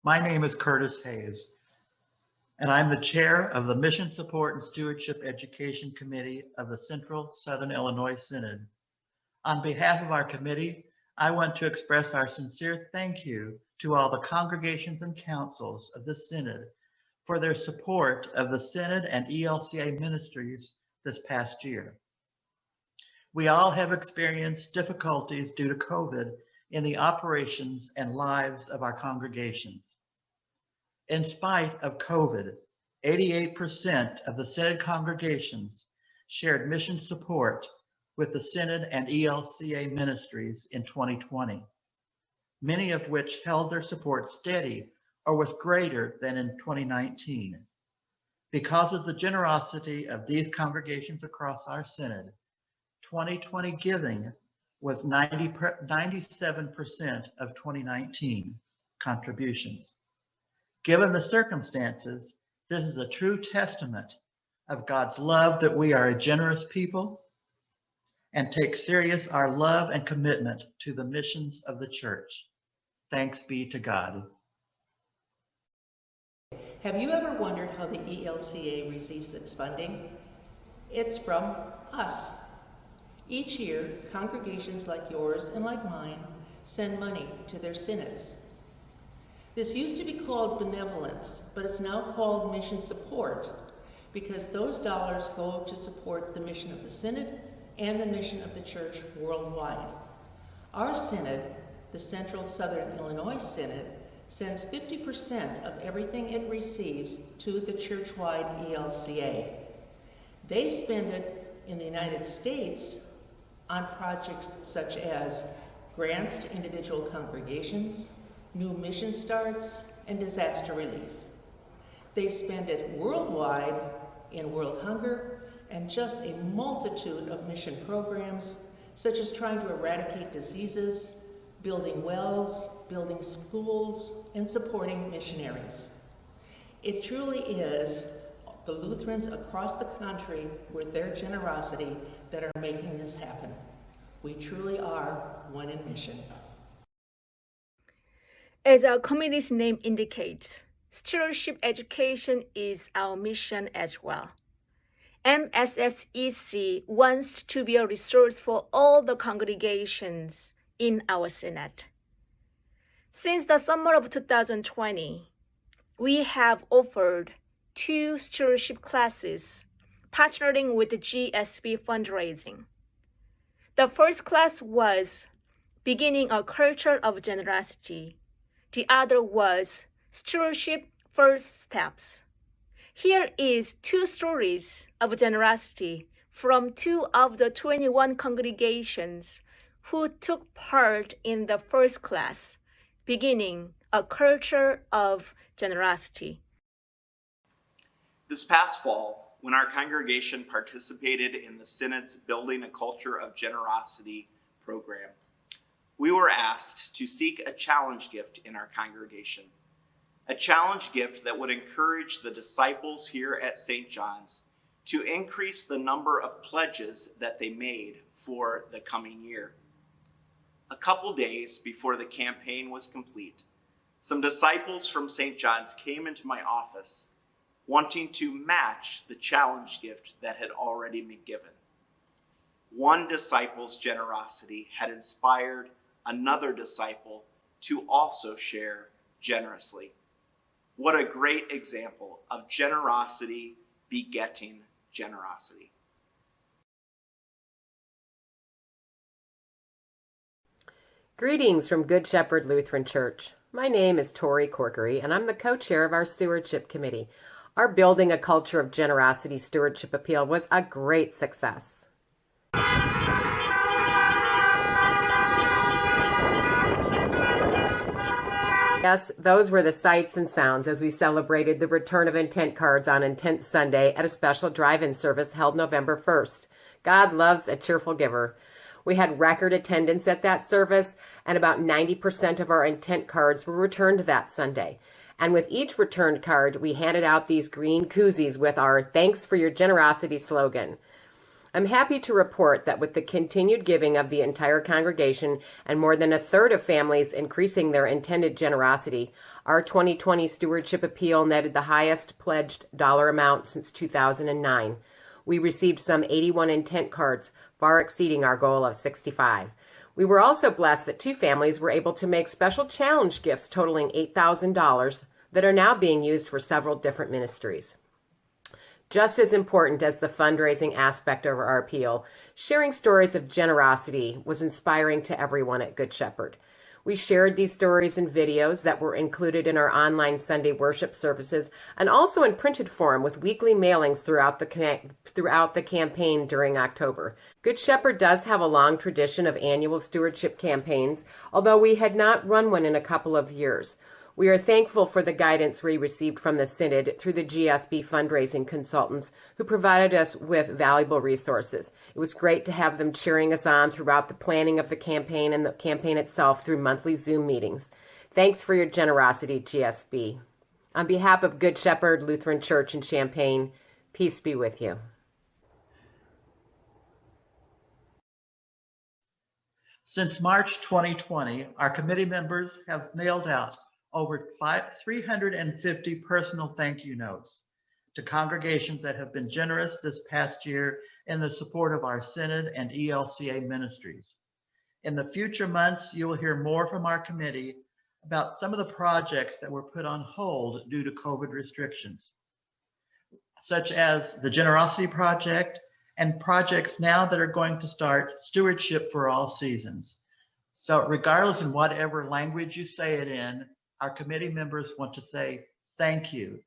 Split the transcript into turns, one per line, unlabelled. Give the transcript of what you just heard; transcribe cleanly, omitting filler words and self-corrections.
My name is Curtis Hayes, and I'm the chair of the Mission Support and Stewardship Education Committee of the Central Southern Illinois Synod. On behalf of our committee, I want to express our sincere thank you to all the congregations and councils of the Synod for their support of the Synod and ELCA ministries this past year. We all have experienced difficulties due to COVID in the operations and lives of our congregations. In spite of COVID, 88% of the Synod congregations shared mission support with the Synod and ELCA ministries in 2020, many of which held their support steady or was greater than in 2019. Because of the generosity of these congregations across our Synod, 2020 giving was 97% of 2019 contributions. Given the circumstances, this is a true testament of God's love that we are a generous people and take serious our love and commitment to the missions of the church. Thanks be to God.
Have you ever wondered how the ELCA receives its funding? It's from us. Each year, congregations like yours and like mine send money to their synods. This used to be called benevolence, but it's now called mission support because those dollars go to support the mission of the Synod and the mission of the church worldwide. Our Synod, the Central Southern Illinois Synod, sends 50% of everything it receives to the church-wide ELCA. They spend it in the United States on projects such as grants to individual congregations, new mission starts, and disaster relief. They spend it worldwide in world hunger and just a multitude of mission programs, such as trying to eradicate diseases, building wells, building schools, and supporting missionaries. It truly is the Lutherans across the country with their generosity that are making this happen. We truly are one in mission.
As our committee's name indicates, stewardship education is our mission as well. MSSEC wants to be a resource for all the congregations in our Synod. Since the summer of 2020, we have offered 2 stewardship classes partnering with the GSB fundraising. The first class was Beginning a Culture of Generosity. The other was Stewardship First Steps. Here is 2 stories of generosity from 2 of the 21 congregations who took part in the first class, Beginning a Culture of Generosity.
This past fall, when our congregation participated in the Synod's Building a Culture of Generosity program, we were asked to seek a challenge gift in our congregation, a challenge gift that would encourage the disciples here at St. John's to increase the number of pledges that they made for the coming year. A couple days before the campaign was complete, some disciples from St. John's came into my office wanting to match the challenge gift that had already been given. One disciple's generosity had inspired another disciple to also share generously. What a great example of generosity begetting generosity.
Greetings from Good Shepherd Lutheran Church. My name is Tori Corkery, and I'm the co-chair of our Stewardship Committee. Our Building a Culture of Generosity Stewardship Appeal was a great success. Yes, those were the sights and sounds as we celebrated the return of intent cards on Intent Sunday at a special drive-in service held November 1st. God loves a cheerful giver. We had record attendance at that service, and about 90% of our intent cards were returned that Sunday. And with each returned card, we handed out these green koozies with our Thanks for Your Generosity slogan. I'm happy to report that with the continued giving of the entire congregation and more than a third of families increasing their intended generosity, our 2020 Stewardship Appeal netted the highest pledged dollar amount since 2009. We received some 81 intent cards, far exceeding our goal of 65. We were also blessed that 2 families were able to make special challenge gifts totaling $8,000 that are now being used for several different ministries. Just as important as the fundraising aspect of our appeal, sharing stories of generosity was inspiring to everyone at Good Shepherd. We shared these stories in videos that were included in our online Sunday worship services and also in printed form with weekly mailings throughout the campaign during October. Good Shepherd does have a long tradition of annual stewardship campaigns, although we had not run one in a couple of years. We are thankful for the guidance we received from the Synod through the GSB fundraising consultants who provided us with valuable resources. It was great to have them cheering us on throughout the planning of the campaign and the campaign itself through monthly Zoom meetings. Thanks for your generosity, GSB. On behalf of Good Shepherd Lutheran Church in Champaign, peace be with you.
Since March 2020, our committee members have mailed out over 350 personal thank you notes to congregations that have been generous this past year in the support of our Synod and ELCA ministries. In the future months, you will hear more from our committee about some of the projects that were put on hold due to COVID restrictions, such as the Generosity Project and projects now that are going to start Stewardship for all seasons. So regardless in whatever language you say it in, our committee members want to say thank you